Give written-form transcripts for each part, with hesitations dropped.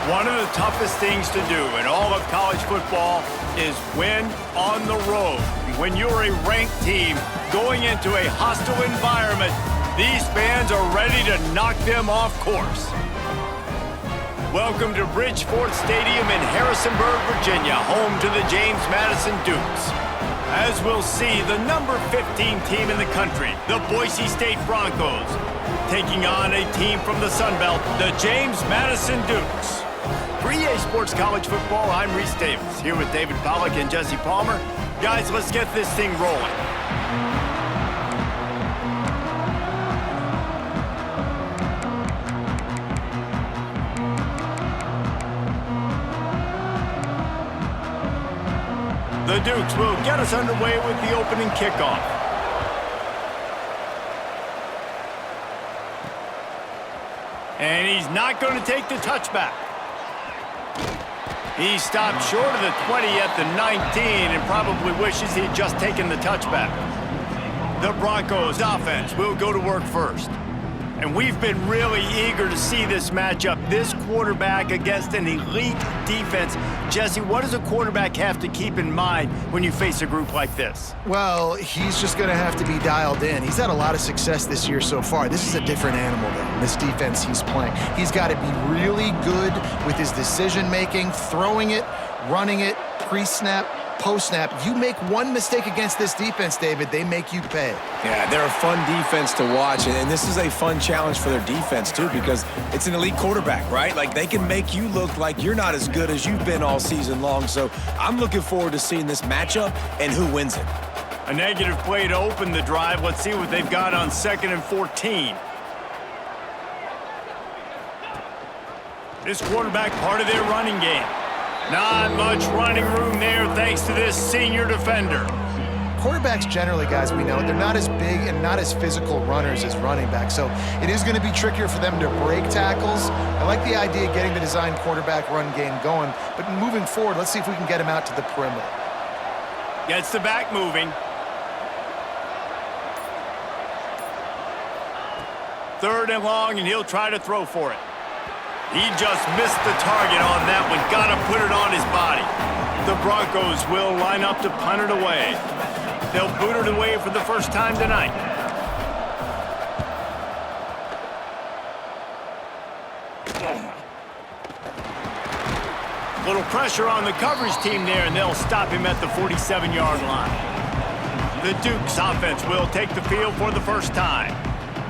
One of the toughest things to do in all of college football is win on the road. When you're a ranked team going into a hostile environment, these fans are ready to knock them off course. Welcome to Bridgeport Stadium in Harrisonburg, Virginia, home to the James Madison Dukes. As we'll see, the number 15 team in the country, the Boise State Broncos, taking on a team from the Sun Belt, the James Madison Dukes. For EA Sports College Football, I'm Reese Davis, here with David Pollack and Jesse Palmer. Guys, let's get this thing rolling. The Dukes will get us underway with the opening kickoff. And he's not going to take the touchback. He stopped short of the 20 at the 19 and probably wishes he'd just taken the touchback. The Broncos offense will go to work first. And we've been really eager to see this matchup, this quarterback against an elite defense. Jesse, what does a quarterback have to keep in mind when you face a group like this? Well, he's just going to have to be dialed in. He's had a lot of success this year so far. This is a different animal than this defense he's playing. He's got to be really good with his decision-making, throwing it, running it, pre-snap, post-snap. You make one mistake against this defense, David, they make you pay. Yeah, they're a fun defense to watch, and this is a fun challenge for their defense, too, because it's an elite quarterback, right? Like, they can make you look like you're not as good as you've been all season long, so I'm looking forward to seeing this matchup and who wins it. A negative play to open the drive. Let's see what they've got on 2nd and 14. This quarterback part of their running game. Not much running room there thanks to this senior defender. Quarterbacks generally, guys, we know, they're not as big and not as physical runners as running backs, so it is going to be trickier for them to break tackles. I like the idea of getting the design quarterback run game going, but moving forward, let's see if we can get him out to the perimeter. Gets the back moving. 3rd and long, and he'll try to throw for it. He just missed the target on that one. Got to put it on his body. The Broncos will line up to punt it away. They'll boot it away for the first time tonight. Little pressure on the coverage team there, and they'll stop him at the 47-yard line. The Dukes offense will take the field for the first time.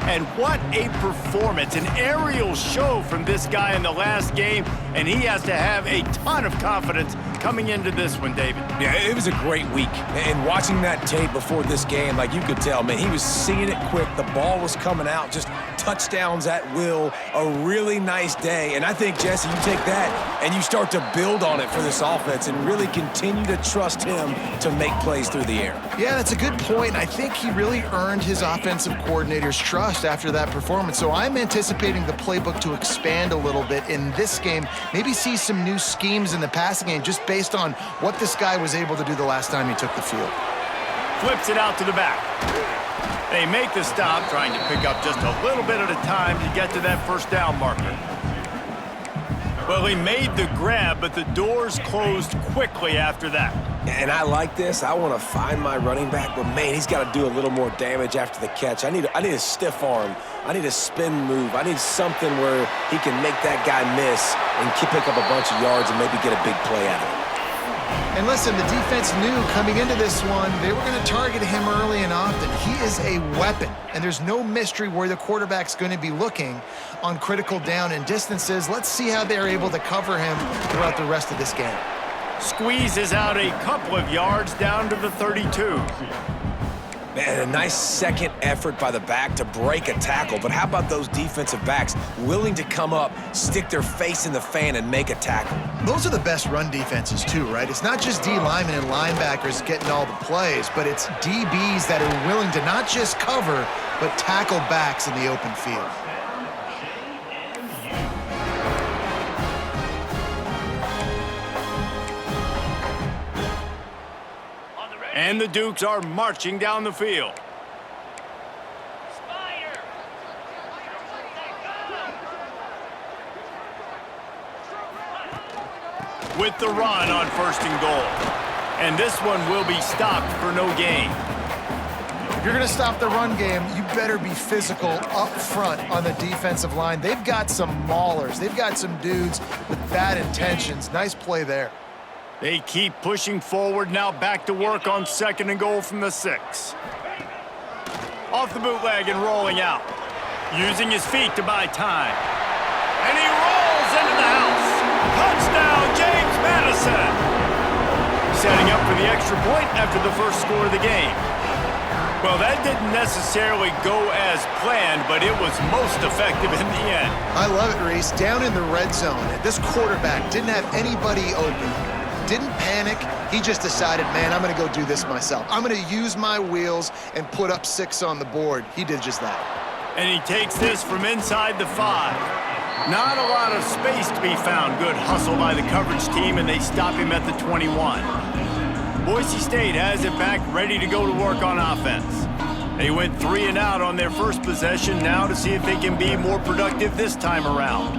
And what a performance, an aerial show from this guy in the last game, and he has to have a ton of confidence coming into this one, David. Yeah, it was a great week. And watching that tape before this game, like you could tell, man, he was seeing it quick. The ball was coming out, just touchdowns at will. A really nice day. And I think, Jesse, you take that and you start to build on it for this offense and really continue to trust him to make plays through the air. Yeah, that's a good point. I think he really earned his offensive coordinator's trust after that performance. So I'm anticipating the playbook to expand a little bit in this game, maybe see some new schemes in the passing game just based on what this guy was able to do the last time he took the field. Flips it out to the back. They make the stop, trying to pick up just a little bit at a time to get to that first down marker. Well, he made the grab, but the doors closed quickly after that. And I like this. I want to find my running back, but, man, he's got to do a little more damage after the catch. I need a stiff arm. I need a spin move. I need something where he can make that guy miss and pick up a bunch of yards and maybe get a big play out of it. And listen, the defense knew coming into this one, they were going to target him early and often. He is a weapon, and there's no mystery where the quarterback's going to be looking on critical down and distances. Let's see how they're able to cover him throughout the rest of this game. Squeezes out a couple of yards down to the 32. Man, a nice second effort by the back to break a tackle. But how about those defensive backs willing to come up, stick their face in the fan, and make a tackle? Those are the best run defenses, too, right? It's not just D linemen and linebackers getting all the plays, but it's DBs that are willing to not just cover, but tackle backs in the open field. And the Dukes are marching down the field. with the run on 1st and goal. And this one will be stopped for no gain. If you're going to stop the run game, you better be physical up front on the defensive line. They've got some maulers. They've got some dudes with bad intentions. Nice play there. They keep pushing forward, now back to work on 2nd and goal from the 6. Off the bootleg and rolling out. Using his feet to buy time. And he rolls into the house. Touchdown, James Madison. Setting up for the extra point after the first score of the game. Well, that didn't necessarily go as planned, but it was most effective in the end. I love it, Reese. Down in the red zone, this quarterback didn't have anybody open. Didn't panic. He just decided, man, I'm going to go do this myself. I'm going to use my wheels and put up 6 on the board. He did just that. And he takes this from inside the 5. Not a lot of space to be found. Good hustle by the coverage team, and they stop him at the 21. Boise State has it back, ready to go to work on offense. They went 3 and out on their first possession, now to see if they can be more productive this time around.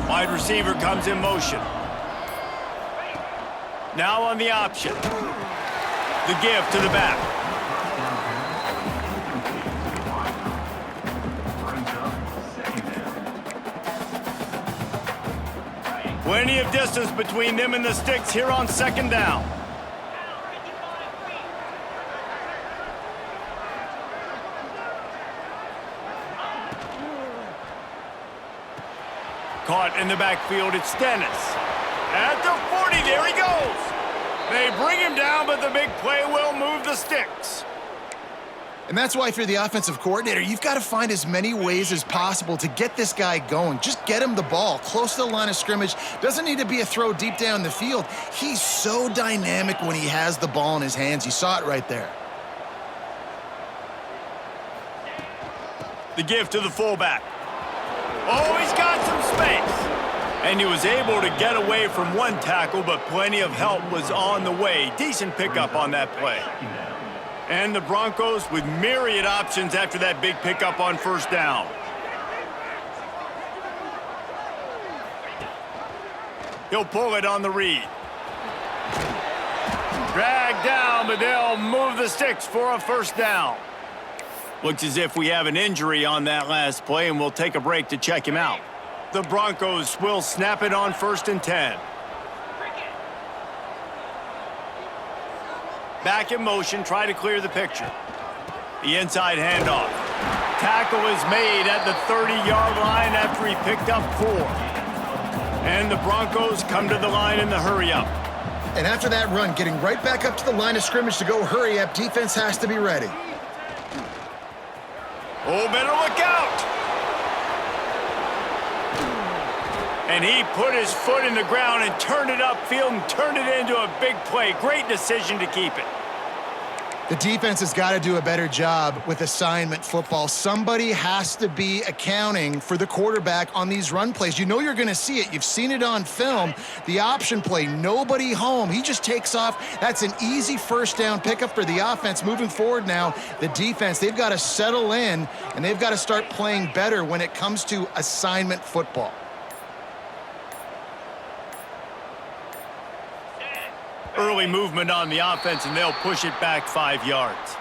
Wide receiver comes in motion. Now on the option. The give to the back. Plenty of distance between them and the sticks here on 2nd down. Caught in the backfield, it's Dennis. At the 40, there he goes. They bring him down, but the big play will move the sticks. And that's why if you're the offensive coordinator, you've got to find as many ways as possible to get this guy going. Just get him the ball close to the line of scrimmage. Doesn't need to be a throw deep down the field. He's so dynamic when he has the ball in his hands. You saw it right there. The give to the fullback. Oh, he's got some space. And he was able to get away from one tackle, but plenty of help was on the way. Decent pickup on that play. And the Broncos with myriad options after that big pickup on 1st down. He'll pull it on the read. Dragged down, but they'll move the sticks for a 1st down. Looks as if we have an injury on that last play, and we'll take a break to check him out. The Broncos will snap it on 1st and 10. Back in motion, try to clear the picture. The inside handoff. Tackle is made at the 30-yard line after he picked up 4. And the Broncos come to the line in the hurry-up. And after that run, getting right back up to the line of scrimmage to go hurry up, defense has to be ready. Oh, better look out! And he put his foot in the ground and turned it upfield and turned it into a big play. Great decision to keep it. The defense has got to do a better job with assignment football. Somebody has to be accounting for the quarterback on these run plays. You know you're going to see it. You've seen it on film. The option play, nobody home. He just takes off. That's an easy 1st down pickup for the offense. Moving forward now, the defense, they've got to settle in, and they've got to start playing better when it comes to assignment football. Early movement on the offense, and they'll push it back 5 yards.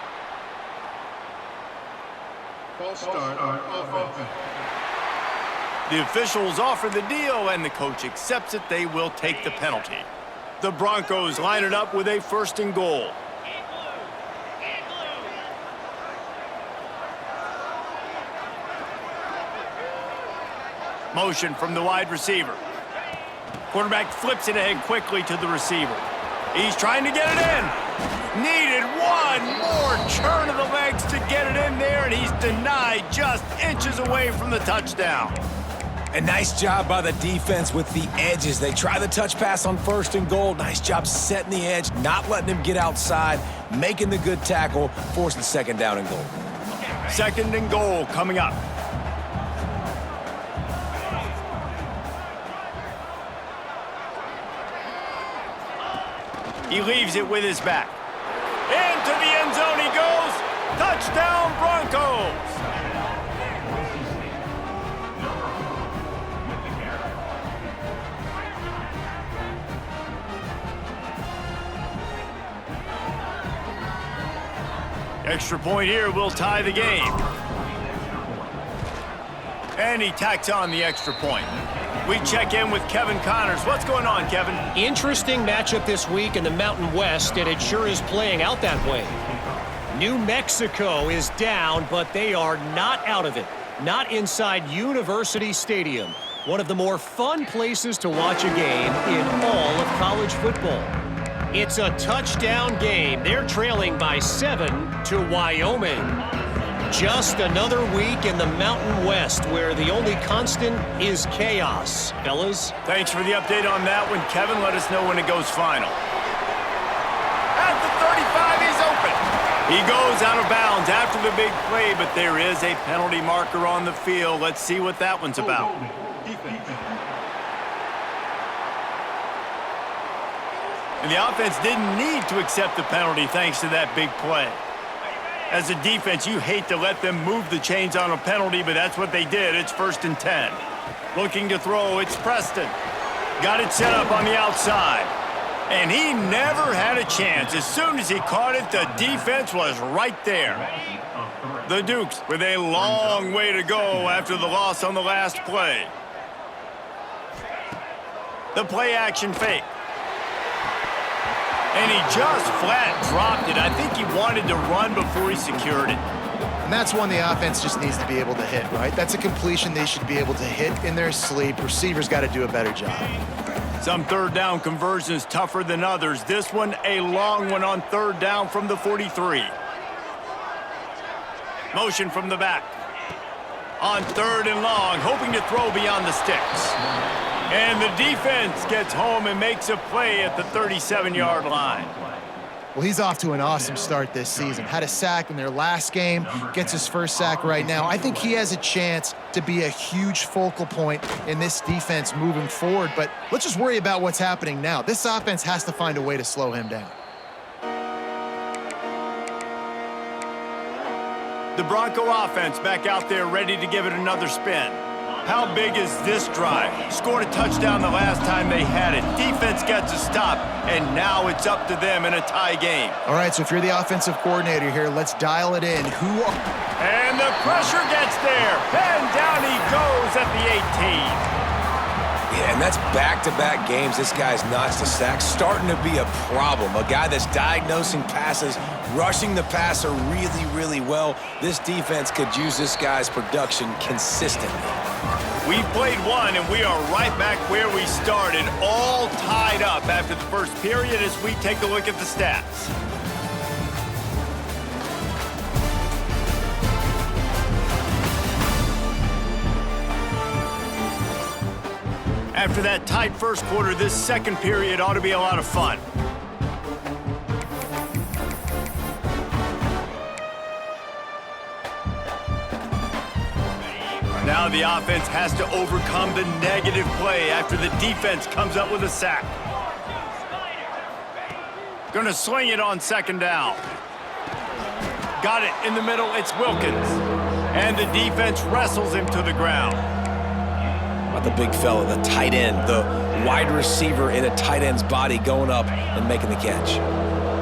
False start on offense. The officials offer the deal, and the coach accepts it. They will take the penalty. The Broncos line it up with a 1st and goal. Motion from the wide receiver. Quarterback flips it ahead quickly to the receiver. He's trying to get it in. Needed one more turn of the legs to get it in there, and he's denied just inches away from the touchdown. A nice job by the defense with the edges. They try the touch pass on 1st and goal. Nice job setting the edge, not letting him get outside, making the good tackle, forcing 2nd down and goal. 2nd and goal coming up. He leaves it with his back. Into the end zone he goes. Touchdown, Broncos. Extra point here will tie the game. And he tacks on the extra point. We check in with Kevin Connors. What's going on, Kevin? Interesting matchup this week in the Mountain West, and it sure is playing out that way. New Mexico is down, but they are not out of it. Not inside University Stadium, one of the more fun places to watch a game in all of college football. It's a touchdown game. They're trailing by 7 to Wyoming. Just another week in the Mountain West where the only constant is chaos. Fellas? Thanks for the update on that one, Kevin. Let us know when it goes final. At the 35, he's open. He goes out of bounds after the big play, but there is a penalty marker on the field. Let's see what that one's about. And the offense didn't need to accept the penalty thanks to that big play. As a defense, you hate to let them move the chains on a penalty, but that's what they did. It's 1st and 10. Looking to throw, it's Preston. Got it set up on the outside. And he never had a chance. As soon as he caught it, the defense was right there. The Dukes with a long way to go after the loss on the last play. The play action fake. And he just flat dropped it. I think he wanted to run before he secured it. And that's one the offense just needs to be able to hit, right? That's a completion they should be able to hit in their sleep. Receivers got to do a better job. Some third down conversions tougher than others. This one, a long one on 3rd down from the 43. Motion from the back. On 3rd and long, hoping to throw beyond the sticks. And the defense gets home and makes a play at the 37-yard line. Well, he's off to an awesome start this season. Had a sack in their last game, gets his first sack right now. I think he has a chance to be a huge focal point in this defense moving forward, but let's just worry about what's happening now. This offense has to find a way to slow him down. The Bronco offense back out there ready to give it another spin. How big is this drive? Scored a touchdown the last time they had it. Defense gets a stop, and now it's up to them in a tie game. All right, so if you're the offensive coordinator here, let's dial it in. And the pressure gets there, and down he goes at the 18. Yeah, and that's back-to-back games. This guy's notched a sack, starting to be a problem. A guy that's diagnosing passes, rushing the passer really, really well. This defense could use this guy's production consistently. We played one, and we are right back where we started, all tied up after the first period as we take a look at the stats. After that tight first quarter, this second period ought to be a lot of fun. Now the offense has to overcome the negative play after the defense comes up with a sack. Gonna swing it on 2nd down. Got it in the middle, it's Wilkins. And the defense wrestles him to the ground. About the big fella, the tight end, the wide receiver in a tight end's body going up and making the catch.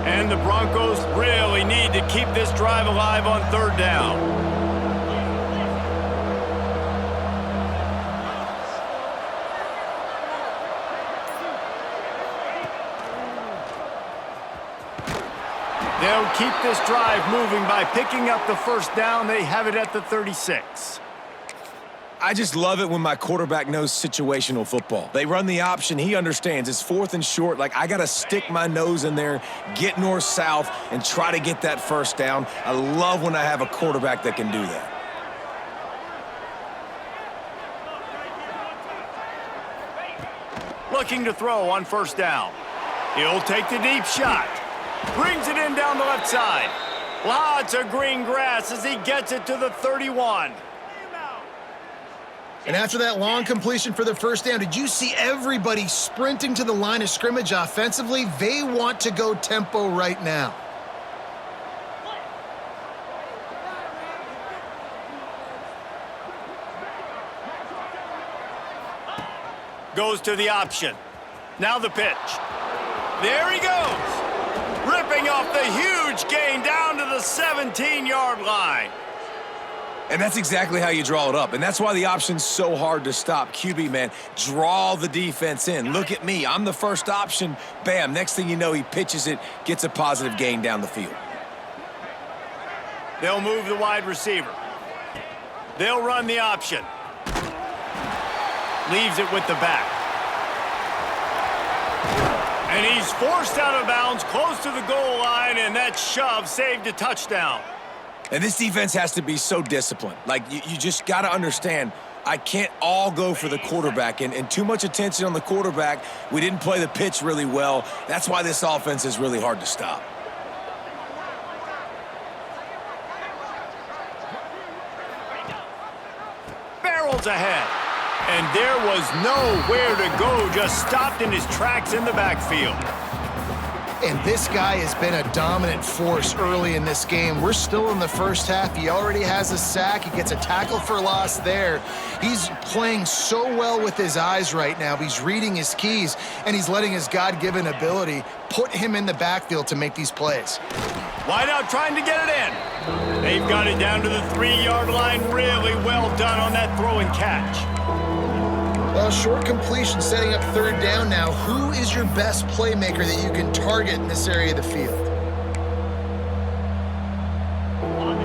And the Broncos really need to keep this drive alive on 3rd down. They'll keep this drive moving by picking up the 1st down. They have it at the 36. I just love it when my quarterback knows situational football. They run the option. He understands. It's 4th and short. Like, I got to stick my nose in there, get north-south, and try to get that 1st down. I love when I have a quarterback that can do that. Looking to throw on 1st down. He'll take the deep shot. Brings it in down the left side. Lots of green grass as he gets it to the 31. And after that long completion for the 1st down, did you see everybody sprinting to the line of scrimmage offensively? They want to go tempo right now. Goes to the option. Now the pitch. There he goes. Ripping ripping off the huge gain down to the 17-yard line. And that's exactly how you draw it up. And that's why the option's so hard to stop. QB, man, draw the defense in. Look at me. I'm the first option. Bam. Next thing you know, he pitches it, gets a positive gain down the field. They'll move the wide receiver. They'll run the option. Leaves it with the back. And he's forced out of bounds close to the goal line, and that shove saved a touchdown. And this defense has to be so disciplined. Like, you just got to understand, I can't all go for the quarterback. And too much attention on the quarterback. We didn't play the pitch really well. That's why this offense is really hard to stop. Barrels ahead. And there was nowhere to go, just stopped in his tracks in the backfield. And this guy has been a dominant force early in this game. We're still in the first half. He already has a sack. He gets a tackle for loss there. He's playing so well with his eyes right now. He's reading his keys, and he's letting his God-given ability put him in the backfield to make these plays. Wide out trying to get it in. They've got it down to the 3-yard line. Really well done on that throw and catch. Well, short completion setting up third down now. Who is your best playmaker that you can target in this area of the field?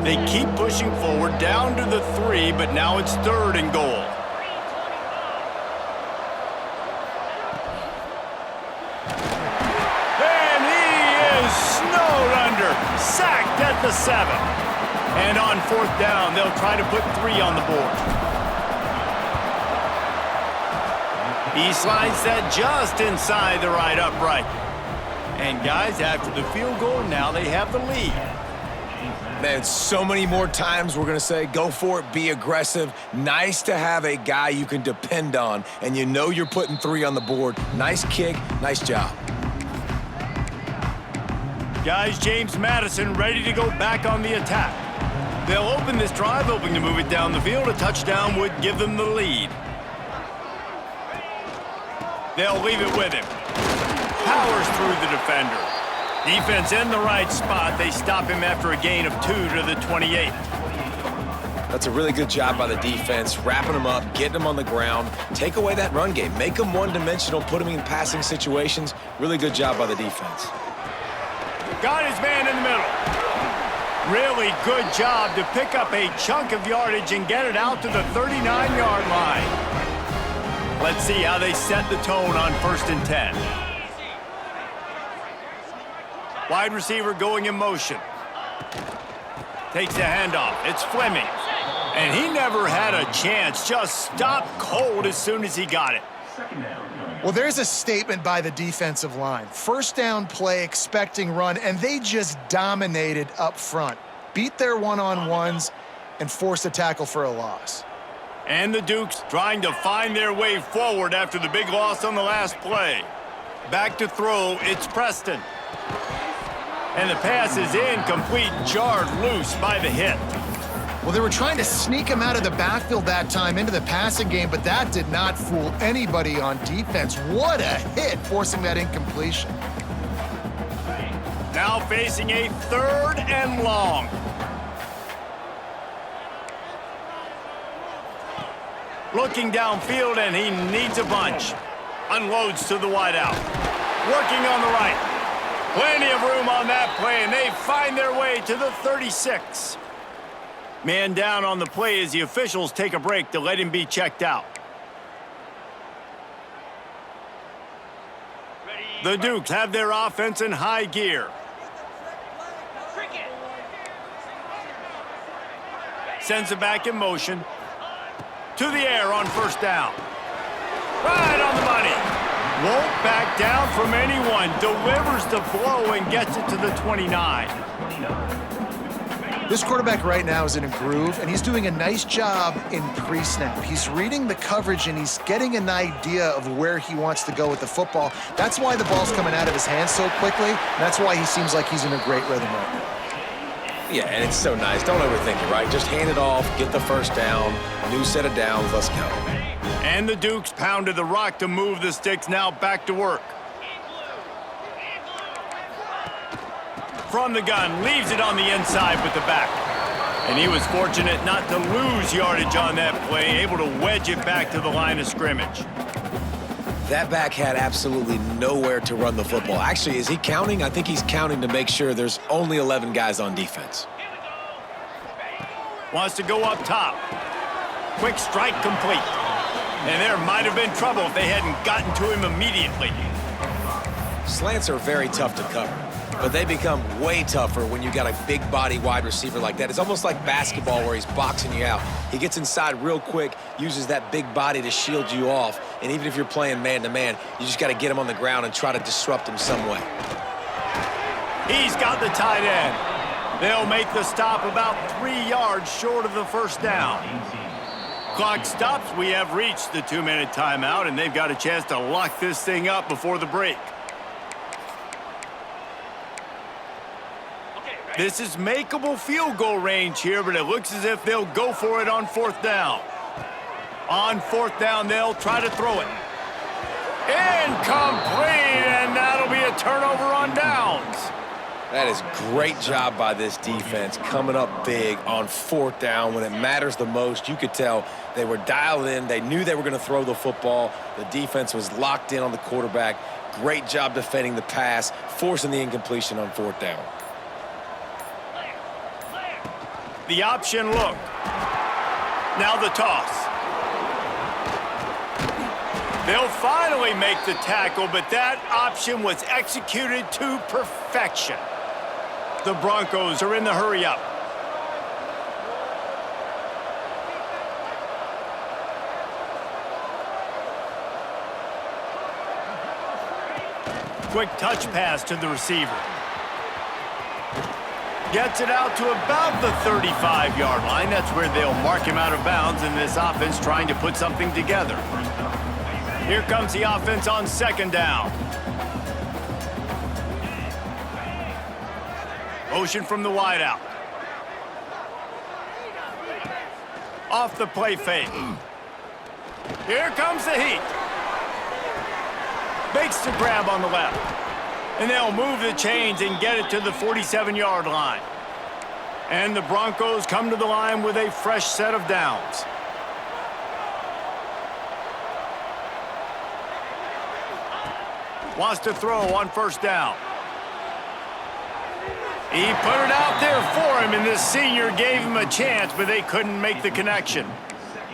They keep pushing forward down to the 3, but now it's 3rd and goal. And he is snowed under, sacked at the 7. And on 4th down, they'll try to put 3 on the board. He slides that just inside the right upright. And guys, after the field goal, now they have the lead. Man, so many more times we're going to say, go for it, be aggressive. Nice to have a guy you can depend on, and you know you're putting 3 on the board. Nice kick, nice job. Guys, James Madison ready to go back on the attack. They'll open this drive, hoping to move it down the field. A touchdown would give them the lead. They'll leave it with him. Powers through the defender. Defense in the right spot. They stop him after a gain of 2 to the 28. That's a really good job by the defense, wrapping them up, getting them on the ground. Take away that run game. Make them one-dimensional, put them in passing situations. Really good job by the defense. Got his man in the middle. Really good job to pick up a chunk of yardage and get it out to the 39-yard line. Let's see how they set the tone on 1st and 10. Wide receiver going in motion. Takes the handoff. It's Fleming. And he never had a chance. Just stopped cold as soon as he got it. Well, there's a statement by the defensive line. First down play, expecting run, and they just dominated up front. Beat their one-on-ones and forced a tackle for a loss. And the Dukes trying to find their way forward after the big loss on the last play. Back to throw, it's Preston. And the pass is incomplete, jarred loose by the hit. Well, they were trying to sneak him out of the backfield that time into the passing game, but that did not fool anybody on defense. What a hit, forcing that incompletion. Now facing a 3rd and long. Looking downfield, and he needs a bunch. Unloads to the wideout. Working on the right. Plenty of room on that play, and they find their way to the 36. Man down on the play as the officials take a break to let him be checked out. The Dukes have their offense in high gear. Sends it back in motion. To the air on 1st down. Right on the money. Won't back down from anyone. Delivers the blow and gets it to the 29. This quarterback right now is in a groove, and he's doing a nice job in pre-snap. He's reading the coverage, and he's getting an idea of where he wants to go with the football. That's why the ball's coming out of his hands so quickly. And that's why he seems like he's in a great rhythm right now. Yeah, and it's so nice. Don't overthink it, right? Just hand it off, get the first down, new set of downs, let's go. And the Dukes pounded the rock to move the sticks, now back to work. from the gun, leaves it on the inside with the back. And he was fortunate not to lose yardage on that play, able to wedge it back to the line of scrimmage. That back had absolutely nowhere to run the football. Actually, is he counting? I think he's counting to make sure there's only 11 guys on defense. Wants to go up top. Quick strike complete. And there might have been trouble if they hadn't gotten to him immediately. Slants are very tough to cover, but they become way tougher when you got a big body wide receiver like that. It's almost like basketball where he's boxing you out. He gets inside real quick, uses that big body to shield you off, and even if you're playing man-to-man, you just got to get him on the ground and try to disrupt him some way. He's got the tight end. They'll make the stop about 3 yards short of the first down. Clock stops. We have reached the 2-minute timeout, and they've got a chance to lock this thing up before the break. This is makeable field goal range here, but it looks as if they'll go for it on 4th down. On 4th down, they'll try to throw it. Incomplete, and that'll be a turnover on downs. That is great job by this defense, coming up big on 4th down when it matters the most. You could tell they were dialed in. They knew they were going to throw the football. The defense was locked in on the quarterback. Great job defending the pass, forcing the incompletion on 4th down. The option look. Now the toss. They'll finally make the tackle, but that option was executed to perfection. The Broncos are in the hurry-up. Quick touch pass to the receiver. Gets it out to about the 35-yard line. That's where they'll mark him out of bounds in this offense trying to put something together. Here comes the offense on 2nd down. Motion from the wideout. Off the play fake. Here comes the heat. Makes the grab on the left. And they'll move the chains and get it to the 47-yard line. And the Broncos come to the line with a fresh set of downs. Wants to throw on 1st down. He put it out there for him, and this senior gave him a chance, but they couldn't make the connection.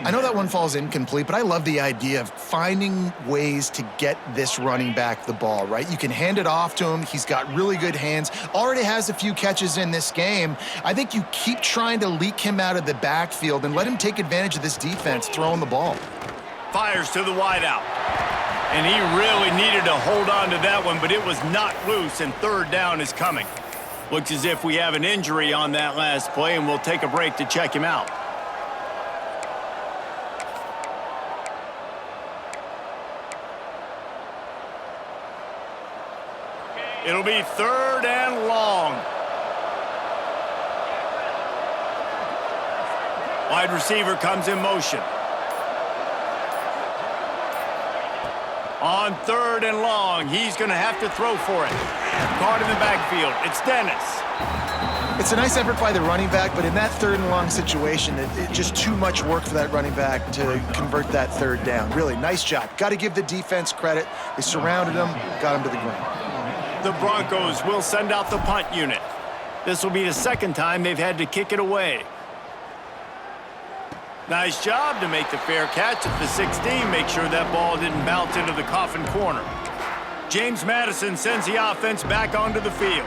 I know that one falls incomplete, but I love the idea of finding ways to get this running back the ball, right? You can hand it off to him. He's got really good hands. Already has a few catches in this game. I think you keep trying to leak him out of the backfield and let him take advantage of this defense throwing the ball. Fires to the wideout. And he really needed to hold on to that one, but it was knocked loose, and 3rd down is coming. Looks as if we have an injury on that last play, and we'll take a break to check him out. It'll be 3rd and long. Wide receiver comes in motion. On 3rd and long, he's going to have to throw for it. Caught in the backfield. It's Dennis. It's a nice effort by the running back, but in that 3rd and long situation, it's just too much work for that running back to convert that 3rd down. Really, nice job. Got to give the defense credit. They surrounded him, got him to the ground. The Broncos will send out the punt unit. This will be the 2nd time they've had to kick it away. Nice job to make the fair catch at the 16. Make sure that ball didn't bounce into the coffin corner. James Madison sends the offense back onto the field.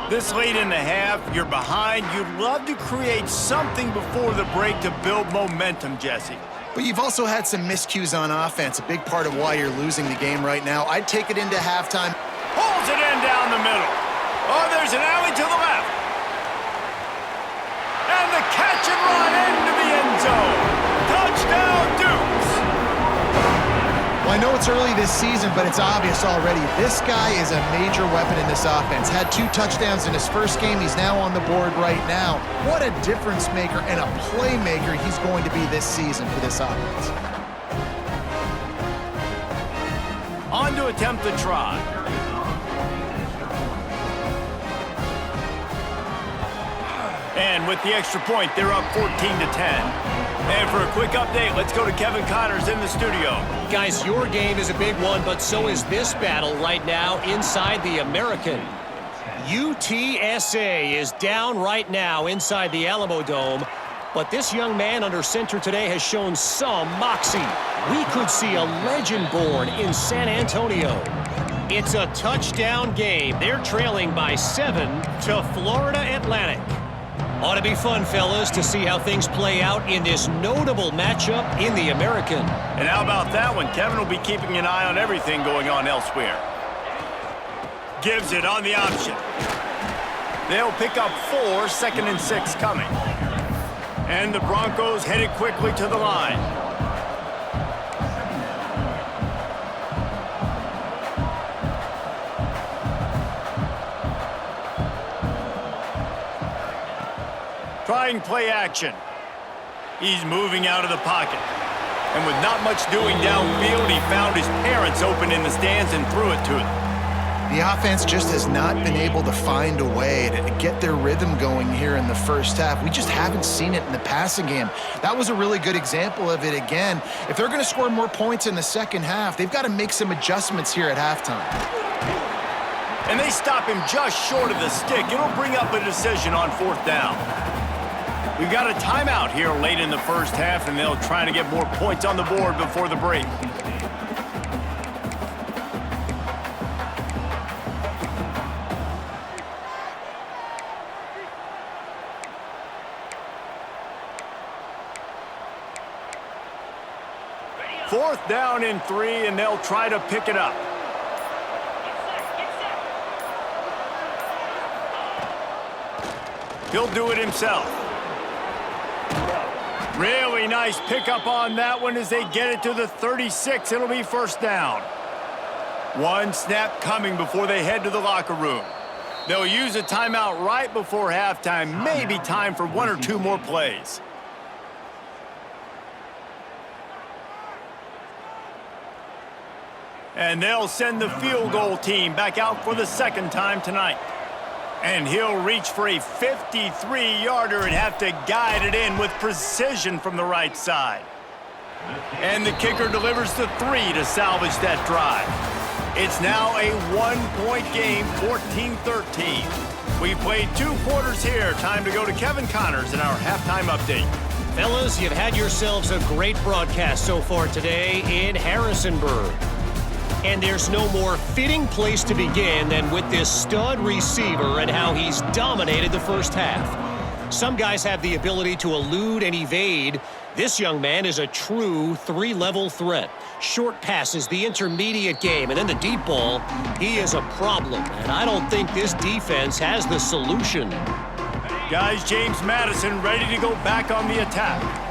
This late in the half, you're behind. You'd love to create something before the break to build momentum, Jesse. But you've also had some miscues on offense, a big part of why you're losing the game right now. I'd take it into halftime. Pulls it in down the middle. Oh, there's an alley to the left. And the catch and run into the end zone. Touchdown, Dukes. Well, I know it's early this season, but it's obvious already. This guy is a major weapon in this offense. Had 2 touchdowns in his first game. He's now on the board right now. What a difference maker and a playmaker he's going to be this season for this offense. On to attempt the try. And with the extra point, they're up 14-10. And for a quick update, let's go to Kevin Connors in the studio. Guys, your game is a big one, but so is this battle right now inside the American. UTSA is down right now inside the Alamo Dome, but this young man under center today has shown some moxie. We could see a legend born in San Antonio. It's a touchdown game. They're trailing by 7 to Florida Atlantic. Ought to be fun, fellas, to see how things play out in this notable matchup in the American. And how about that one? Kevin will be keeping an eye on everything going on elsewhere. Gives it on the option. They'll pick up 4, 2nd and 6 coming. And the Broncos headed quickly to the line. Trying play action. He's moving out of the pocket. And with not much doing downfield, he found his parents open in the stands and threw it to them. The offense just has not been able to find a way to get their rhythm going here in the first half. We just haven't seen it in the passing game. That was a really good example of it again. If they're going to score more points in the second half, they've got to make some adjustments here at halftime. And they stop him just short of the stick. It'll bring up a decision on 4th down. We've got a timeout here late in the first half, and they'll try to get more points on the board before the break. Fourth down and 3, and they'll try to pick it up. He'll do it himself. Really nice pickup on that one as they get it to the 36. It'll be 1st down. One snap coming before they head to the locker room. They'll use a timeout right before halftime. Maybe time for 1 or 2 more plays. And they'll send the field goal team back out for the 2nd time tonight. And he'll reach for a 53-yarder and have to guide it in with precision from the right side. And the kicker delivers the 3 to salvage that drive. It's now a 1-point game, 14-13. We've played 2 quarters here. Time to go to Kevin Connors in our halftime update. Fellas, you've had yourselves a great broadcast so far today in Harrisonburg. And there's no more fitting place to begin than with this stud receiver and how he's dominated the first half. Some guys have the ability to elude and evade. This young man is a true 3-level threat. Short passes, the intermediate game, and then the deep ball. He is a problem, and I don't think this defense has the solution. Guys, James Madison ready to go back on the attack.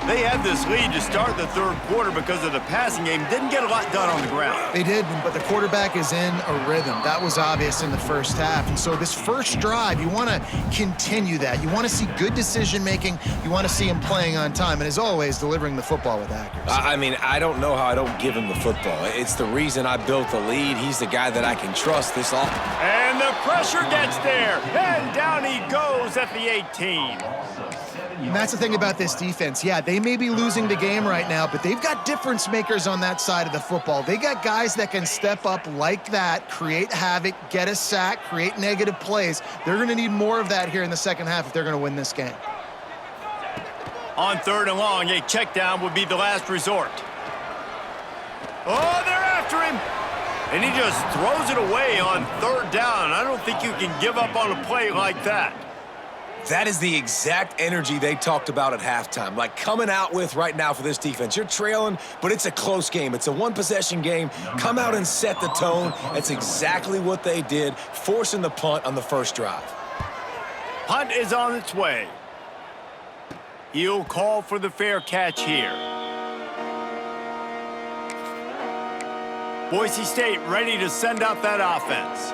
They had this lead to start the 3rd quarter because of the passing game. Didn't get a lot done on the ground. They did, but the quarterback is in a rhythm. That was obvious in the first half. And so this first drive, you want to continue that. You want to see good decision-making. You want to see him playing on time. And as always, delivering the football with accuracy. I mean, I don't know how I don't give him the football. It's the reason I built the lead. He's the guy that I can trust this off. And the pressure gets there. And down he goes at the 18. And that's the thing about this defense. Yeah, they may be losing the game right now, but they've got difference makers on that side of the football. They got guys that can step up like that, create havoc, get a sack, create negative plays. They're going to need more of that here in the second half if they're going to win this game. On 3rd and long, a check down would be the last resort. Oh, they're after him. And he just throws it away on 3rd down. I don't think you can give up on a play like that. That is the exact energy they talked about at halftime, like coming out with right now for this defense. You're trailing, but it's a close game. It's a 1-possession game. Come out and set the tone. That's exactly what they did, forcing the punt on the first drive. Punt is on its way. He'll call for the fair catch here. Boise State ready to send out that offense.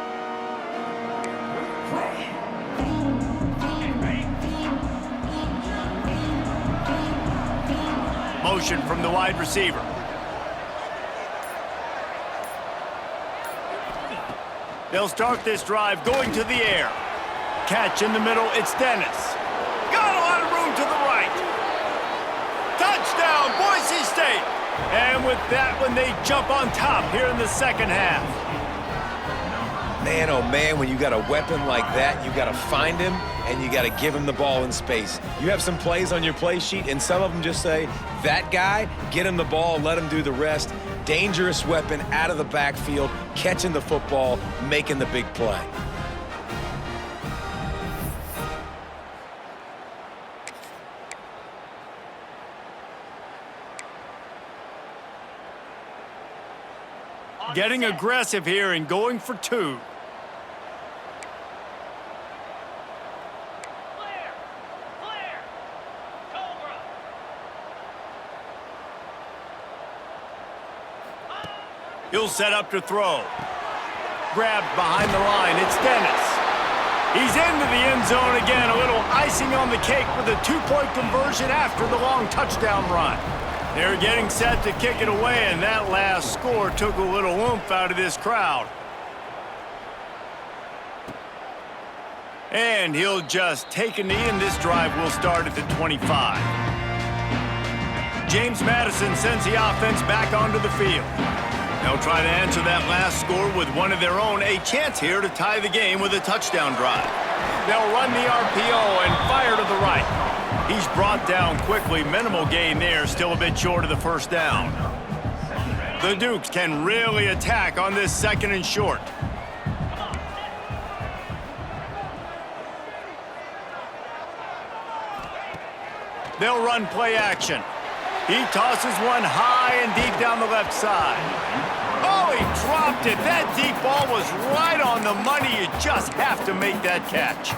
Motion from the wide receiver. They'll start this drive going to the air. Catch in the middle, it's Dennis. Touchdown, Boise State! And with that one, they jump on top here in the second half. Man, oh man, when you got a weapon like that, you got to find him and you got to give him the ball in space. You have some plays on your play sheet, and some of them just say, that guy, get him the ball, let him do the rest. Dangerous weapon out of the backfield, catching the football, making the big play. Getting aggressive here and going for two. He'll set up to throw. Grabbed behind the line. It's Dennis. He's into the end zone again. A little icing on the cake with a two-point conversion after the long touchdown run. They're getting set to kick it away, and that last score took a little oomph out of this crowd. And he'll just take a knee, and this drive will start at the 25. James Madison sends the offense back onto the field. They'll try to answer that last score with one of their own. A chance here to tie the game with a touchdown drive. They'll run the RPO and fire to the right. He's brought down quickly. Minimal gain there, still a bit short of the first down. The Dukes can really attack on this second and short. They'll run play action. He tosses one high and deep down the left side. Oh, he dropped it. That deep ball was right on the money. You just have to make that catch.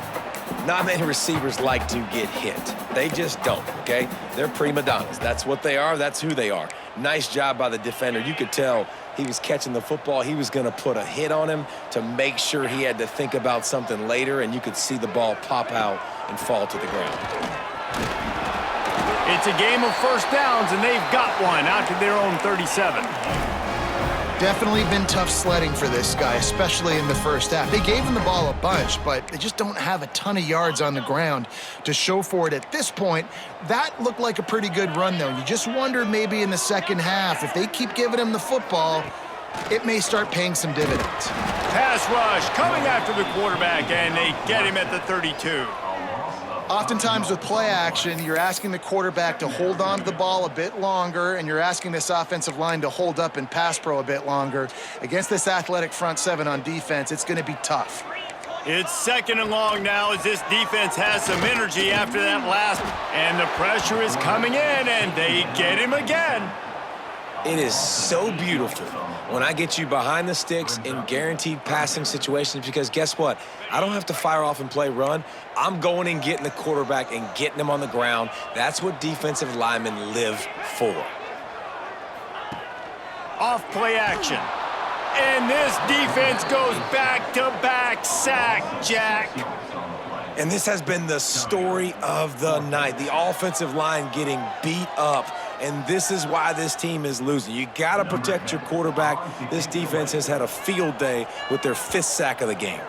Not many receivers like to get hit. They just don't, okay? They're prima donnas. That's what they are. That's who they are. Nice job by the defender. You could tell he was catching the football. He was going to put a hit on him to make sure he had to think about something later, and you could see the ball pop out and fall to the ground. It's a game of first downs, and they've got one out to their own 37. Definitely been tough sledding for this guy, especially in the first half. They gave him the ball a bunch, but they just don't have a ton of yards on the ground to show for it at this point. That looked like a pretty good run, though. You just wonder maybe in the second half, if they keep giving him the football, it may start paying some dividends. Pass rush coming after the quarterback, and they get him at the 32. Oftentimes with play action, you're asking the quarterback to hold on to the ball a bit longer, and you're asking this offensive line to hold up in pass pro a bit longer. Against this athletic front seven on defense, it's going to be tough. It's second and long now as this defense has some energy after that last, and the pressure is coming in, and they get him again. It is so beautiful when I get you behind the sticks in guaranteed passing situations, because guess what? I don't have to fire off and play run. I'm going and getting the quarterback and getting him on the ground. That's what defensive linemen live for. Off play action. And this defense goes back-to-back sack, Jack. And this has been the story of the night. The offensive line getting beat up. And this is why this team is losing. You got to protect your quarterback. This defense has had a field day with their 5th sack of the game.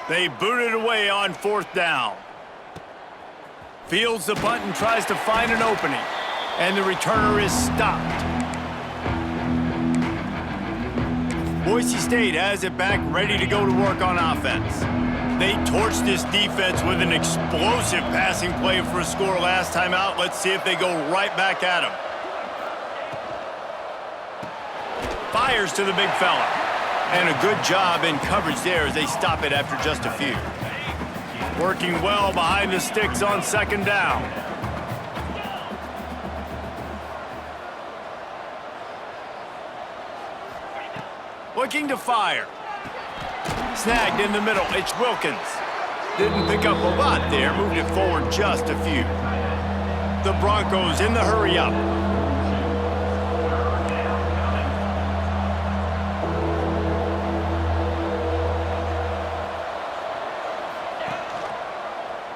They boot it away on fourth down. Fields the punt and tries to find an opening. And the returner is stopped. Boise State has it back, ready to go to work on offense. They torched this defense with an explosive passing play for a score last time out. Let's see if they go right back at him. Fires to the big fella. And a good job in coverage there as they stop it after just a few. Working well behind the sticks on second down. Looking to fire. Snagged in the middle. It's Wilkins. Didn't pick up a lot there. Moved it forward just a few. The Broncos in the hurry up.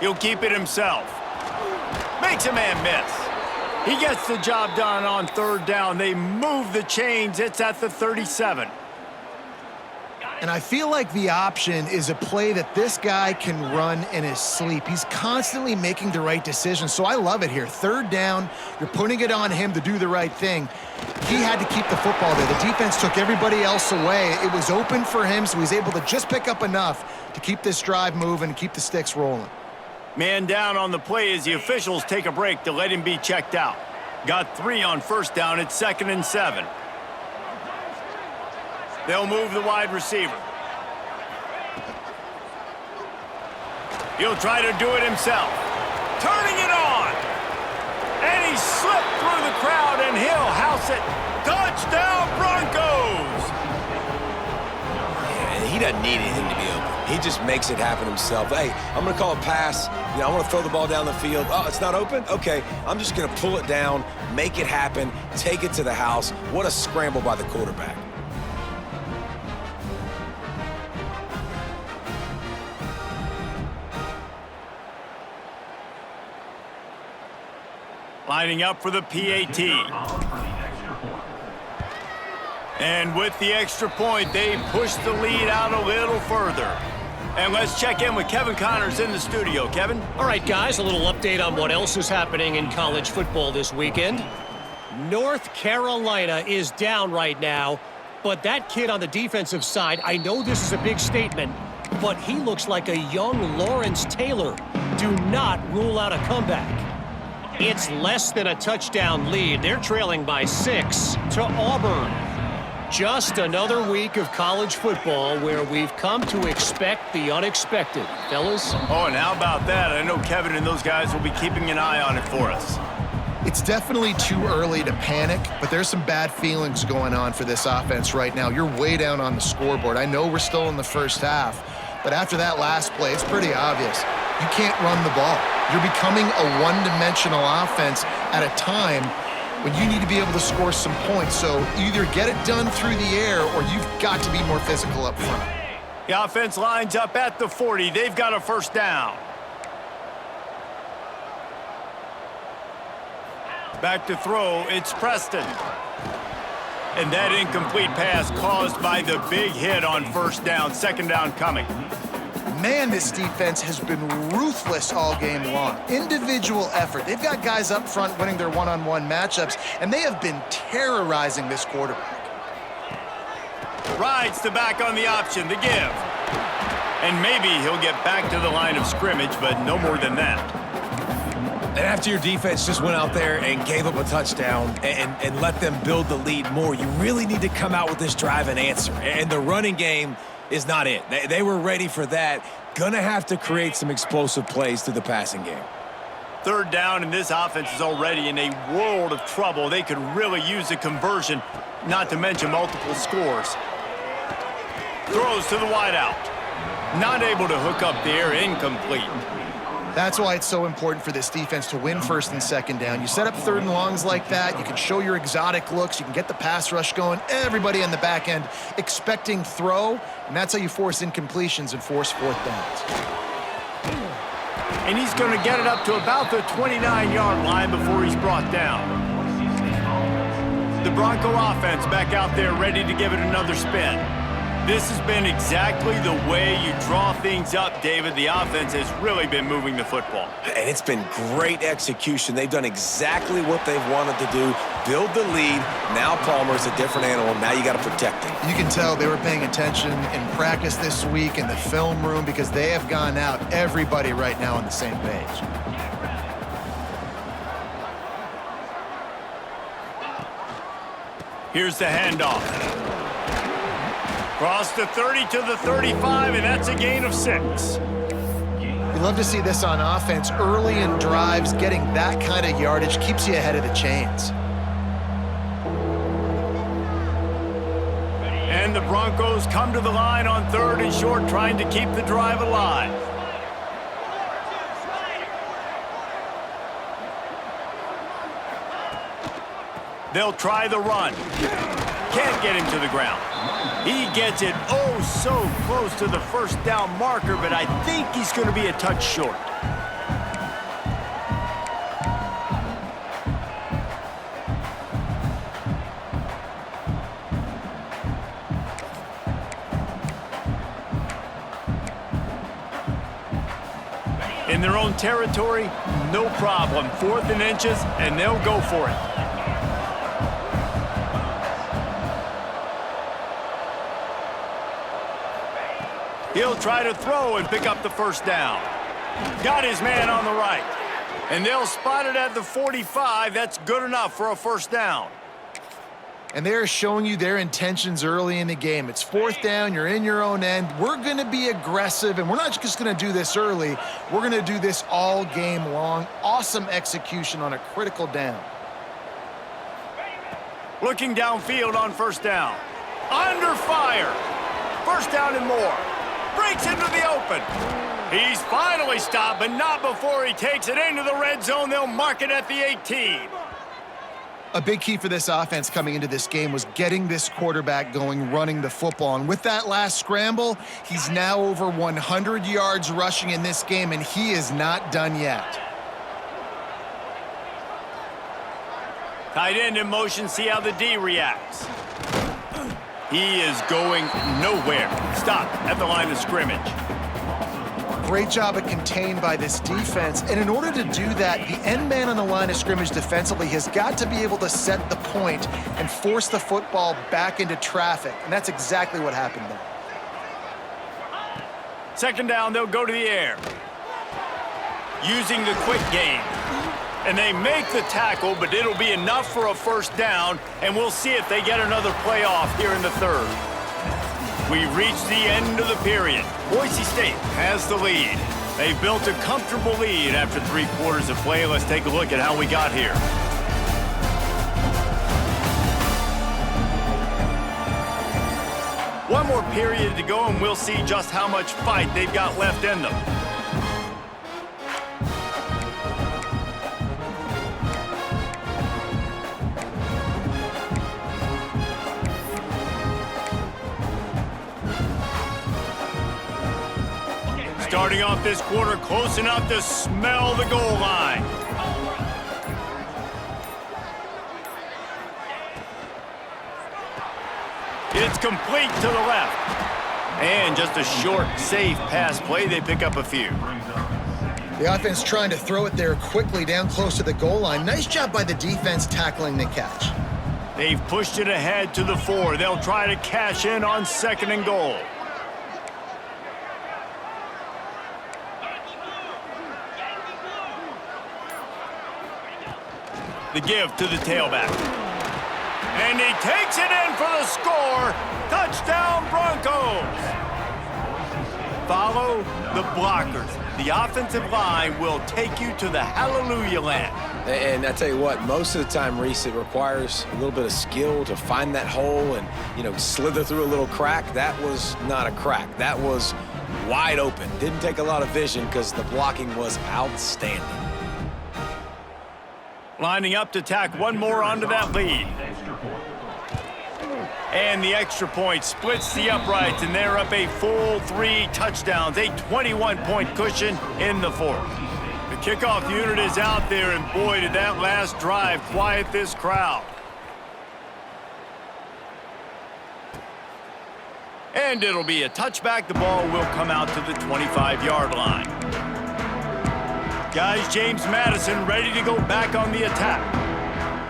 He'll keep it himself. Makes a man miss. He gets the job done on third down. They move the chains. It's at the 37. And I feel like the option is a play that this guy can run in his sleep. He's constantly making the right decision, so I love it here. Third down, you're putting it on him to do the right thing. He had to keep the football there. The defense took everybody else away. It was open for him, so he's able to just pick up enough to keep this drive moving and keep the sticks rolling. Man down on the play as the officials take a break to let him be checked out. Got 3 on first down. It's 2nd and 7. They'll move the wide receiver. He'll try to do it himself. Turning it on. And he slipped through the crowd, and he'll house it. Touchdown, Broncos! Yeah, he doesn't need anything to be open. He just makes it happen himself. Hey, I'm going to call a pass. You know, I want to throw the ball down the field. Oh, it's not open? Okay, I'm just going to pull it down, make it happen, take it to the house. What a scramble by the quarterback. Lining up for the PAT. And with the extra point, they push the lead out a little further. And let's check in with Kevin Connors in the studio. Kevin? All right, guys, a little update on what else is happening in college football this weekend. North Carolina is down right now, but that kid on the defensive side, I know this is a big statement, but he looks like a young Lawrence Taylor. Do not rule out a comeback. It's less than a touchdown lead. They're trailing by 6 to Auburn. Just another week of college football where we've come to expect the unexpected. Fellas? Oh, and how about that? I know Kevin and those guys will be keeping an eye on it for us. It's definitely too early to panic, but there's some bad feelings going on for this offense right now. You're way down on the scoreboard. I know we're still in the first half, but after that last play, it's pretty obvious. You can't run the ball. You're becoming a one-dimensional offense at a time when you need to be able to score some points. So either get it done through the air or you've got to be more physical up front. The offense lines up at the 40. They've got a first down. Back to throw, it's Preston. And that incomplete pass caused by the big hit on first down. 2nd down coming. Man, this defense has been ruthless all game long. Individual effort. They've got guys up front winning their one-on-one matchups, and they have been terrorizing this quarterback. Rides the back on the option, the give. And maybe he'll get back to the line of scrimmage, but no more than that. And after your defense just went out there and gave up a touchdown and let them build the lead more, you really need to come out with this drive and answer. And the running game is not it. They were ready for that. Gonna have to create some explosive plays through the passing game. 3rd down, and this offense is already in a world of trouble. They could really use a conversion, not to mention multiple scores. Throws to the wideout. Not able to hook up there, incomplete. That's why it's so important for this defense to win 1st and 2nd down. You set up 3rd and longs like that, you can show your exotic looks, you can get the pass rush going, everybody on the back end expecting throw, and that's how you force incompletions and force 4th downs. And he's going to get it up to about the 29-yard line before he's brought down. The Bronco offense back out there ready to give it another spin. This has been exactly the way you draw things up, David. The offense has really been moving the football. And it's been great execution. They've done exactly what they've wanted to do. Build the lead. Now Palmer's a different animal. Now you got to protect him. You can tell they were paying attention in practice this week in the film room because they have gone out, everybody right now on the same page. Here's the handoff. Cross the 30 to the 35, and that's a gain of 6. You love to see this on offense. Early in drives, getting that kind of yardage keeps you ahead of the chains. And the Broncos come to the line on 3rd and short, trying to keep the drive alive. They'll try the run. Can't get him to the ground. He gets it oh so close to the first down marker, but I think he's going to be a touch short. their own territory, no problem. 4th and inches, and they'll go for it. He'll try to throw and pick up the first down. Got his man on the right. And they'll spot it at the 45. That's good enough for a first down. And they're showing you their intentions early in the game. It's 4th down, you're in your own end. We're going to be aggressive, and we're not just going to do this early. We're going to do this all game long. Awesome execution on a critical down. Looking downfield on first down. Under fire. First down and more. Breaks into the open. He's finally stopped, but not before he takes it into the red zone. They'll mark it at the 18. A big key for this offense coming into this game was getting this quarterback going, running the football. And with that last scramble, he's now over 100 yards rushing in this game, and he is not done yet. Tight end in motion, see how the D reacts. He is going nowhere. Stop at the line of scrimmage. Great job of contained by this defense. And in order to do that, the end man on the line of scrimmage defensively has got to be able to set the point and force the football back into traffic. And that's exactly what happened there. Second down, they'll go to the air. Using the quick game. And they make the tackle, but it'll be enough for a first down, and we'll see if they get another play off here in the third. We reach the end of the period. Boise State has the lead. They've built a comfortable lead after 3 quarters of play. Let's take a look at how we got here. One more period to go, and we'll see just how much fight they've got left in them. Starting off this quarter close enough to smell the goal line. It's complete to the left. And just a short, safe pass play. They pick up a few. The offense trying to throw it there quickly down close to the goal line. Nice job by the defense tackling the catch. They've pushed it ahead to the 4. They'll try to cash in on 2nd and goal. The give to the tailback. And he takes it in for the score. Touchdown, Broncos. Follow the blockers. The offensive line will take you to the hallelujah land. And I tell you what, most of the time, Reese, it requires a little bit of skill to find that hole and, slither through a little crack. That was not a crack. That was wide open. Didn't take a lot of vision because the blocking was outstanding. Lining up to tack one more onto that lead. And the extra point splits the uprights, and they're up a full 3 touchdowns, a 21-point cushion in the 4th. The kickoff unit is out there, and boy, did that last drive quiet this crowd. And it'll be a touchback. The ball will come out to the 25-yard line. Guys, James Madison ready to go back on the attack.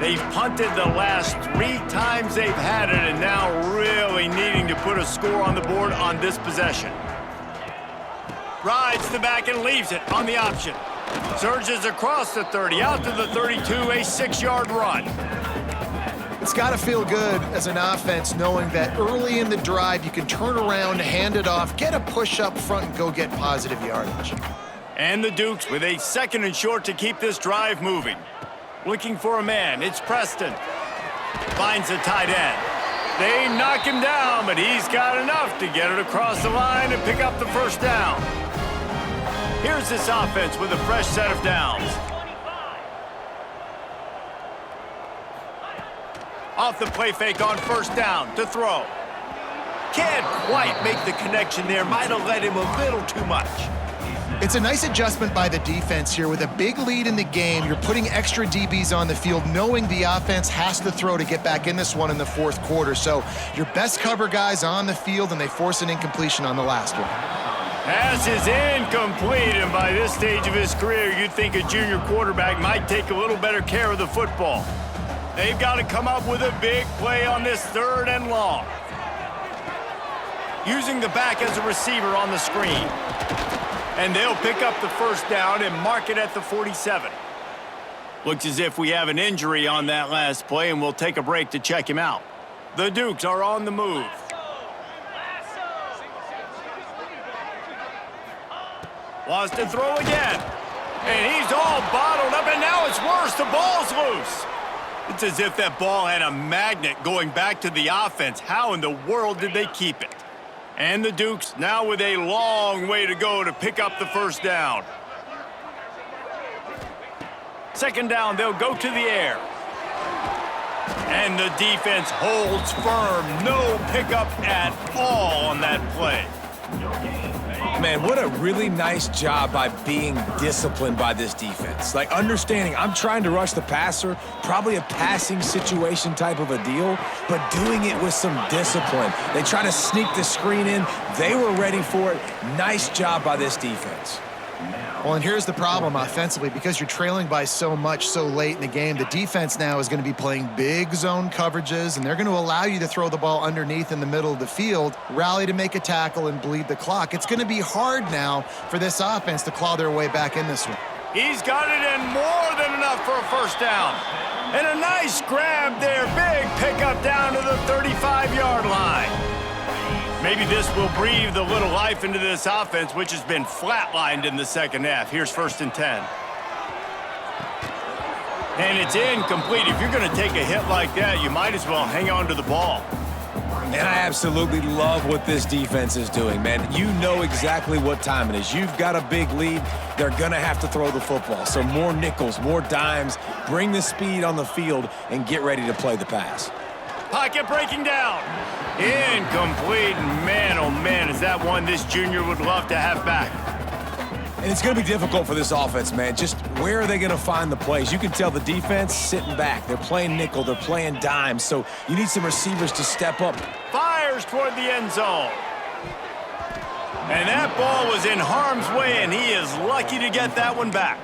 They've punted the last 3 times they've had it, and now really needing to put a score on the board on this possession. Rides the back and leaves it on the option. Surges across the 30, out to the 32, a 6-yard run. It's got to feel good as an offense knowing that early in the drive you can turn around, hand it off, get a push up front, and go get positive yardage. And the Dukes with a 2nd and short to keep this drive moving. Looking for a man, it's Preston. Finds the tight end. They knock him down, but he's got enough to get it across the line and pick up the first down. Here's this offense with a fresh set of downs. Off the play fake on first down to throw. Can't quite make the connection there. Might have led him a little too much. It's a nice adjustment by the defense here. With a big lead in the game, you're putting extra DBs on the field, knowing the offense has to throw to get back in this one in the 4th quarter. So your best cover guys on the field, and they force an incompletion on the last one. Pass is incomplete, and by this stage of his career, you'd think a junior quarterback might take a little better care of the football. They've got to come up with a big play on this 3rd and long. Using the back as a receiver on the screen. And they'll pick up the first down and mark it at the 47. Looks as if we have an injury on that last play, and we'll take a break to check him out. The Dukes are on the move. Wants to throw again. And he's all bottled up, and now it's worse. The ball's loose. It's as if that ball had a magnet going back to the offense. How in the world did they keep it? And the Dukes now with a long way to go to pick up the first down. 2nd down, they'll go to the air. And the defense holds firm. No pickup at all on that play. Man, what a really nice job by being disciplined by this defense. Like, understanding I'm trying to rush the passer, probably a passing situation type of a deal, but doing it with some discipline. They try to sneak the screen in. They were ready for it. Nice job by this defense. Well, and here's the problem offensively. Because you're trailing by so much so late in the game, the defense now is going to be playing big zone coverages, and they're going to allow you to throw the ball underneath in the middle of the field, rally to make a tackle, and bleed the clock. It's going to be hard now for this offense to claw their way back in this one. He's got it in more than enough for a first down. And a nice grab there. Big pickup down to the 35-yard line. Maybe this will breathe a little life into this offense, which has been flatlined in the 2nd half. Here's 1st and 10. And it's incomplete. If you're going to take a hit like that, you might as well hang on to the ball. And I absolutely love what this defense is doing, man. You know exactly what time it is. You've got a big lead. They're going to have to throw the football. So more nickels, more dimes, bring the speed on the field, and get ready to play the pass. Pocket breaking down. Incomplete. Man, oh man, is that one this junior would love to have back. And it's going to be difficult for this offense, man. Just where are they going to find the plays? You can tell the defense sitting back. They're playing nickel. They're playing dime. So you need some receivers to step up. Fires toward the end zone. And that ball was in harm's way, and he is lucky to get that one back.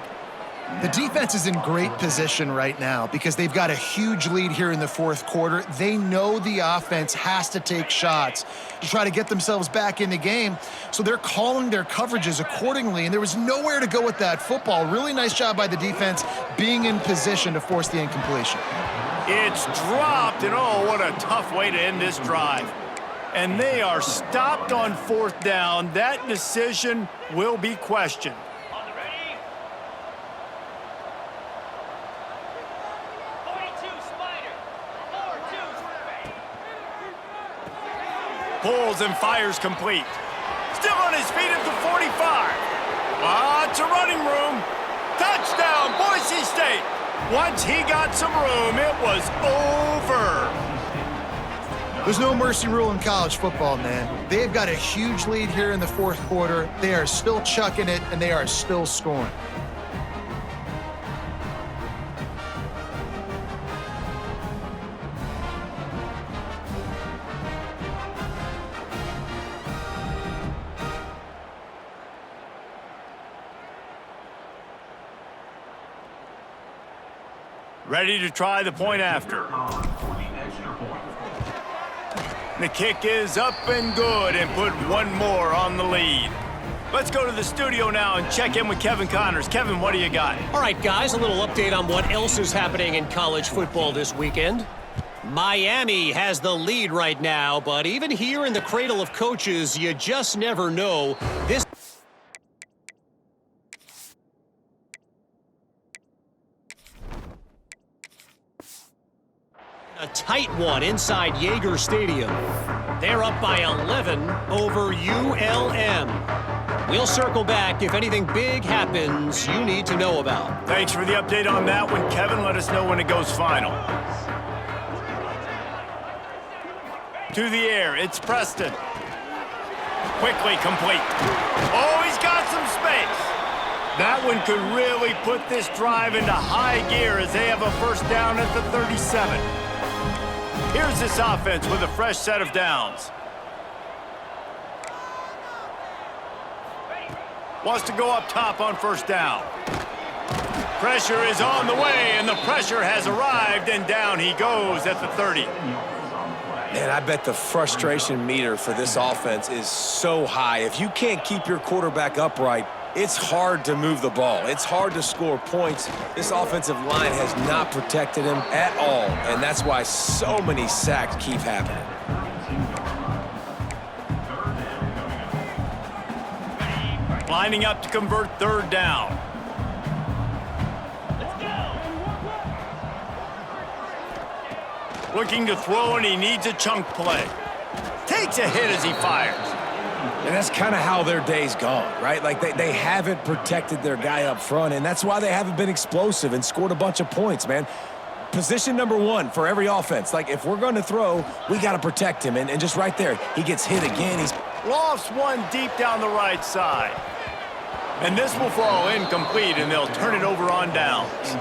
The defense is in great position right now because they've got a huge lead here in the 4th quarter. They know the offense has to take shots to try to get themselves back in the game, so they're calling their coverages accordingly, and there was nowhere to go with that football. Really nice job by the defense being in position to force the incompletion. It's dropped, and oh, what a tough way to end this drive. And they are stopped on 4th down. That decision will be questioned. Pulls and fires complete. Still on his feet at the 45. Lots of running room. Touchdown, Boise State. Once he got some room, it was over. There's no mercy rule in college football, man. They've got a huge lead here in the 4th quarter. They are still chucking it, and they are still scoring. Ready to try the point after. The kick is up and good and put one more on the lead. Let's go to the studio now and check in with Kevin Connors. Kevin, what do you got? All right, guys, a little update on what else is happening in college football this weekend. Miami has the lead right now, but even here in the cradle of coaches, you just never know. This a tight one inside Yager Stadium. They're up by 11 over ULM. We'll circle back if anything big happens you need to know about. Thanks for the update on that one, Kevin. Let us know when it goes final. To the air, it's Preston. Quickly complete. Oh, he's got some space. That one could really put this drive into high gear as they have a first down at the 37. Here's this offense with a fresh set of downs. Wants to go up top on first down. Pressure is on the way, and the pressure has arrived, and down he goes at the 30. Man, I bet the frustration meter for this offense is so high. If you can't keep your quarterback upright, it's hard to move the ball. It's hard to score points. This offensive line has not protected him at all, and that's why so many sacks keep happening. Lining up to convert third down. Looking to throw, and he needs a chunk play. Takes a hit as he fires. And that's kind of how their day's gone, right? Like they haven't protected their guy up front, and that's why they haven't been explosive and scored a bunch of points, man. Position number one for every offense. Like, if we're going to throw, we got to protect him. And just right there, he gets hit again. He's Lofts one deep down the right side. And this will fall incomplete, and they'll turn it over on downs.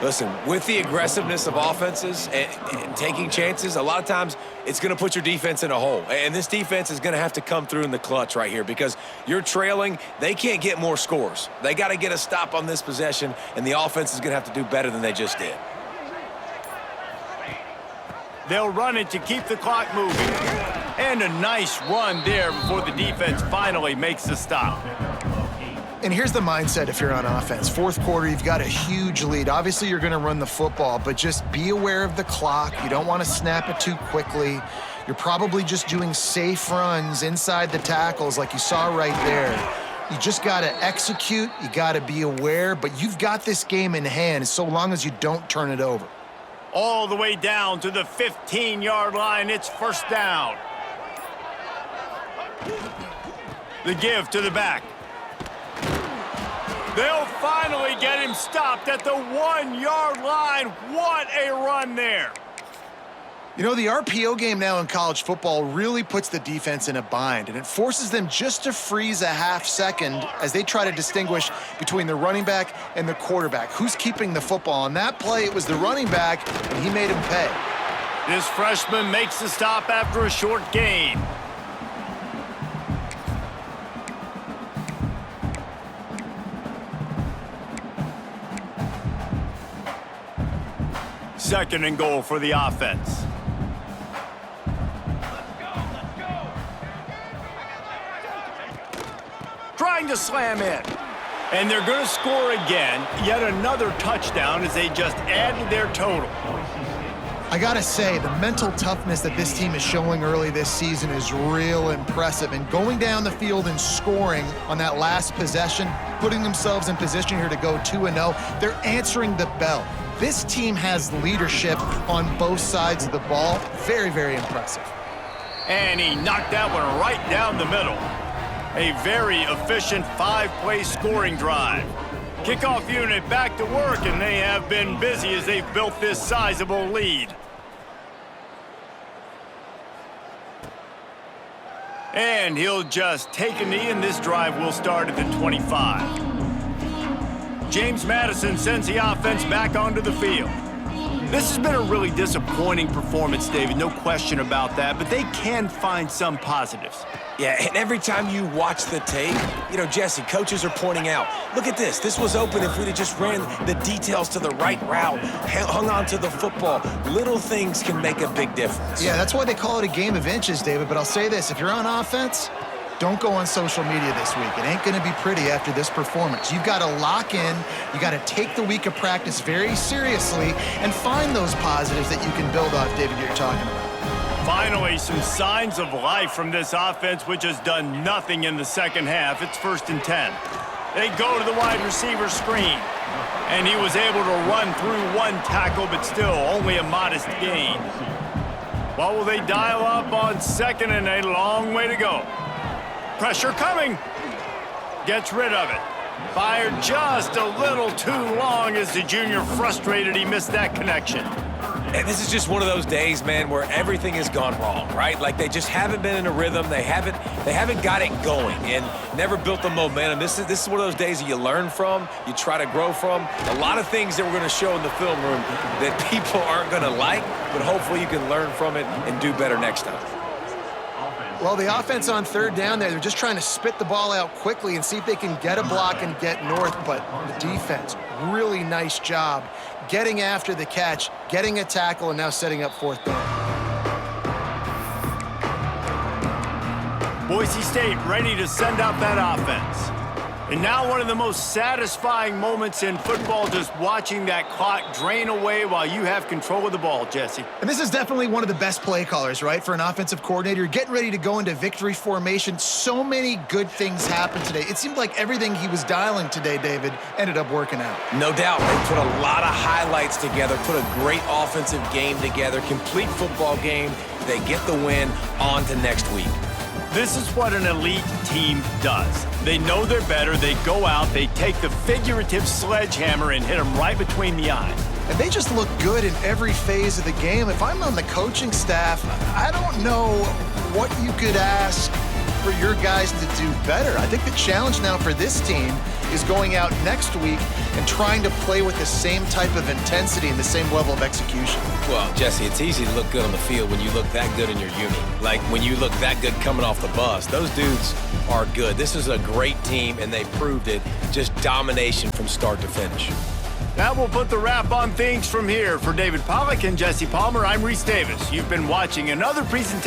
Listen, with the aggressiveness of offenses and taking chances, a lot of times it's going to put your defense in a hole. And this defense is going to have to come through in the clutch right here because you're trailing. They can't get more scores. They got to get a stop on this possession, and the offense is going to have to do better than they just did. They'll run it to keep the clock moving. And a nice run there before the defense finally makes the stop. And here's the mindset if you're on offense. Fourth quarter, you've got a huge lead. Obviously, you're going to run the football, but just be aware of the clock. You don't want to snap it too quickly. You're probably just doing safe runs inside the tackles like you saw right there. You just got to execute. You got to be aware, but you've got this game in hand so long as you don't turn it over. All the way down to the 15-yard line. It's first down. The give to the back. They'll finally get him stopped at the 1-yard line. What a run there. You know, the RPO game now in college football really puts the defense in a bind, and it forces them just to freeze a half second as they try to distinguish between the running back and the quarterback. Who's keeping the football? On that play, it was the running back, and he made him pay. This freshman makes the stop after a short gain. Second and goal for the offense. Trying to slam in. And they're going to score again. Yet another touchdown as they just added their total. I got to say, the mental toughness that this team is showing early this season is real impressive. And going down the field and scoring on that last possession, putting themselves in position here to go 2-0, they're answering the bell. This team has leadership on both sides of the ball. Very, very impressive. And he knocked that one right down the middle. A very efficient 5-play scoring drive. Kickoff unit back to work, and they have been busy as they've built this sizable lead. And he'll just take a knee, and this drive will start at the 25. James Madison sends the offense back onto the field. This has been a really disappointing performance, David, no question about that, but they can find some positives. Yeah, and every time you watch the tape, you know, Jesse, coaches are pointing out, look at this. This was open if we'd have just ran the details to the right route, hung on to the football. Little things can make a big difference. Yeah, that's why they call it a game of inches, David. But I'll say this, if you're on offense, don't go on social media this week. It ain't going to be pretty after this performance. You've got to lock in. You got to take the week of practice very seriously and find those positives that you can build off, David, you're talking about. Finally, some signs of life from this offense, which has done nothing in the second half. It's 1st and 10. They go to the wide receiver screen, and he was able to run through one tackle, but still only a modest gain. What will they dial up on 2nd and a long way to go? Pressure coming. Gets rid of it. Fired just a little too long as the junior frustrated he missed that connection. And this is just one of those days, man, where everything has gone wrong, right? Like they just haven't been in a rhythm. They haven't got it going and never built the momentum. This is one of those days that you learn from, you try to grow from. A lot of things that we're going to show in the film room that people aren't going to like, but hopefully you can learn from it and do better next time. Well, the offense on third down there, they're just trying to spit the ball out quickly and see if they can get a block and get north, but the defense, really nice job getting after the catch, getting a tackle, and now setting up fourth down. Boise State ready to send out that offense. And now one of the most satisfying moments in football, just watching that clock drain away while you have control of the ball, Jesse. And this is definitely one of the best play callers, right, for an offensive coordinator. You're getting ready to go into victory formation. So many good things happened today. It seemed like everything he was dialing today, David, ended up working out. No doubt. They put a lot of highlights together, put a great offensive game together, complete football game. They get the win. On to next week. This is what an elite team does. They know they're better. They go out. They take the figurative sledgehammer and hit them right between the eyes. And they just look good in every phase of the game. If I'm on the coaching staff, I don't know what you could ask for your guys to do better. I think the challenge now for this team is going out next week and trying to play with the same type of intensity and the same level of execution. Well, Jesse, it's easy to look good on the field when you look that good in your uni. Like when you look that good coming off the bus. Those dudes are good. This is a great team, and they proved it. Just domination from start to finish. That will put the wrap on things from here. For David Pollack and Jesse Palmer, I'm Reese Davis. You've been watching another presentation